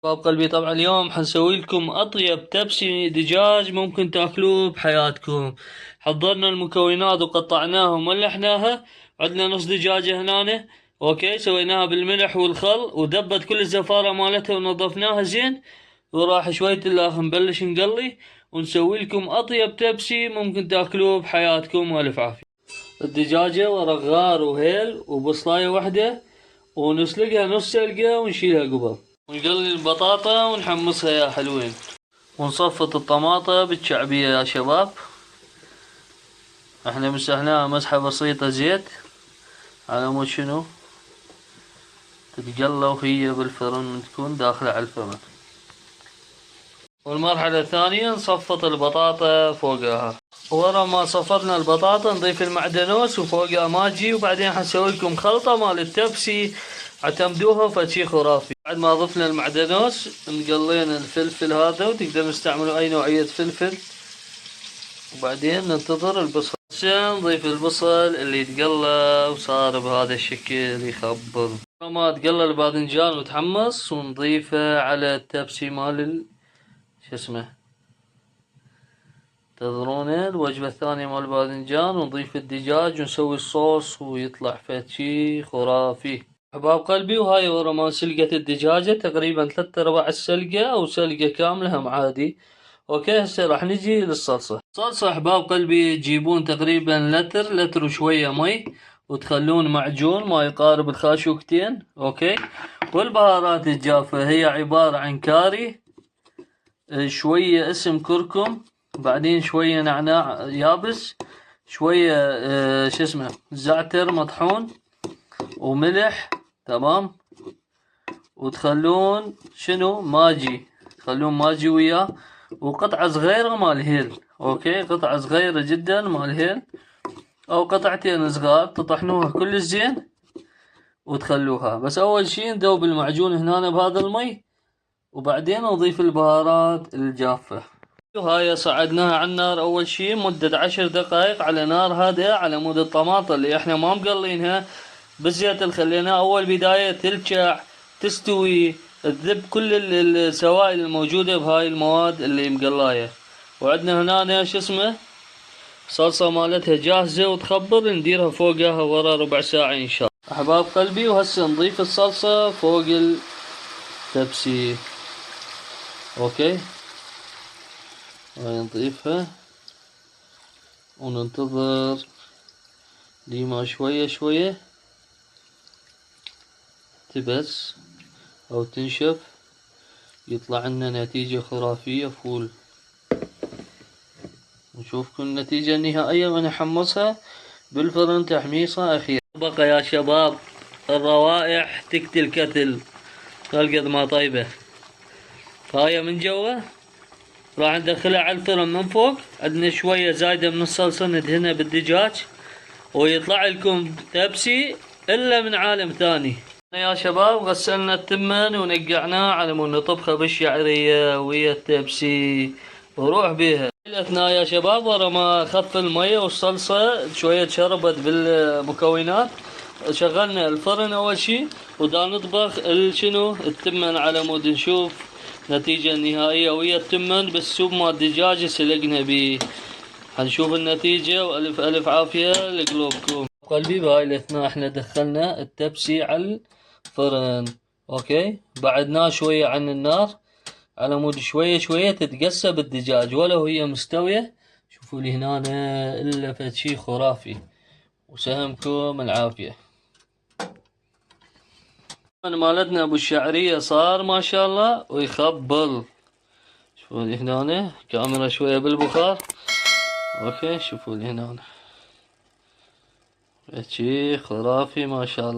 شباب قلبي، طبعا اليوم حنسوي لكم اطيب تبسي دجاج ممكن تاكلوه بحياتكم. حضرنا المكونات وقطعناها وملحناها. عندنا نص دجاجة هنا. اوكي، سويناها بالملح والخل ودبت كل الزفارة مالتها ونظفناها زين. وراح شوية الاخ نبلش نقلي ونسوي لكم اطيب تبسي ممكن تاكلوه بحياتكم، والف عافية. الدجاجة ورق غار وهيل وبصلاية واحدة، ونسلقها نص سلقة ونشيلها قبل. ونقلي البطاطا ونحمصها يا حلوين. ونصفط الطماطة بالشعبية يا شباب. احنا مسحناها مسحة بسيطة زيت على مود شنو تتقلى وهي بالفرن تكون داخلة على الفرن. والمرحلة الثانية نصفط البطاطا فوقها. ورا ما صفطنا البطاطا نضيف المعدنوس وفوقها ماجي، وبعدين حنسوي لكم خلطة مال التبسي اعتمدوها فشي خرافي. بعد ما ضفنا المعدنوس نقلينا الفلفل هذا، وتقدر نستعملوا اي نوعية فلفل. وبعدين ننتظر البصل. نضيف البصل اللي يتقلى وصار بهذا الشكل يخبل. ما تقلى الباذنجان وتحمص ونضيفه على التبسي مال شو اسمه، تنتظرونه الوجبة الثانية مال الباذنجان، ونضيف الدجاج ونسوي الصوص ويطلع فشي خرافي. احباب قلبي، وهاي ورا ما سلقت الدجاجة تقريبا 3/4 السلقة او سلقة كاملة هم عادي. اوكي، هسه راح نجي للصلصة. صلصة احباب قلبي تجيبون تقريبا لتر وشوية مي، وتخلون معجون ما يقارب الخاشوقتين. اوكي، والبهارات الجافة هي عبارة عن كاري، شوية اسم كركم، بعدين شوية نعناع يابس، شوية شو اسمه زعتر مطحون، وملح. تمام. وتخلون شنو ماجي، تخلون ماجي وياه، وقطعة صغيرة مال هيل. اوكي، قطعة صغيرة جدا مال هيل او قطعتين صغار تطحنوها كل زين وتخلوها. بس اول شي ندوب المعجون هنا بهذا المي، وبعدين نضيف البهارات الجافة. وهاي صعدناها على النار اول شي مدة 10 دقائق على نار هادئة على مود الطماطة اللي احنا ما مقلينها بالزيت اللي خليناها اول بداية تلجع تستوي، تذب كل السوائل الموجودة بهاي المواد اللي مقلاية. وعندنا هنا شو اسمه صلصة مالتها جاهزة وتخبر، نديرها فوقها ورا ربع ساعة ان شاء الله. احباب قلبي، وهسه نضيف الصلصة فوق التبسي. اوكي، نضيفها وننتظر لما شوية شوية تبس او تنشف، يطلع لنا نتيجة خرافية فول. نشوفكم النتيجة النهائية ونحمصها بالفرن تحميصة أخيرة. بقى يا شباب الروائح تقتل كتل هالقد ما طيبة. هاي من جوا راح ندخلها على الفرن من فوق. عندنا شوية زايدة من الصلصة ندهنها بالدجاج، ويطلع لكم تبسي إلا من عالم ثاني. يا شباب غسلنا التمن ونقعناه على مود نطبخه بالشعرية ويا التبسي وروح بيها. الاثناء يا شباب ورا ما خف المية والصلصة شوية شربت بالمكونات، شغلنا الفرن اول شي ودا نطبخ شنو التمن على مود نشوف النتيجة النهائية ويا التمن بالسوب مال الدجاج سلقنا بيه. حنشوف النتيجة، والف الف عافية لقلوبكم. قلبي بهاي الاثناء احنا دخلنا التبسي على الفرن. اوكي، بعدناه شوية عن النار على مود شوية شوية تتقسى بالدجاج ولو هي مستوية. شوفوا لي هنا الا فد شي خرافي، وسهمكم العافية. مالتنا ابو الشعرية صار ما شاء الله ويخبل. شوفوا لي هنا كاميرا شوية بالبخار. اوكي، شوفوا لي هنا شي خرافي ما شاء الله.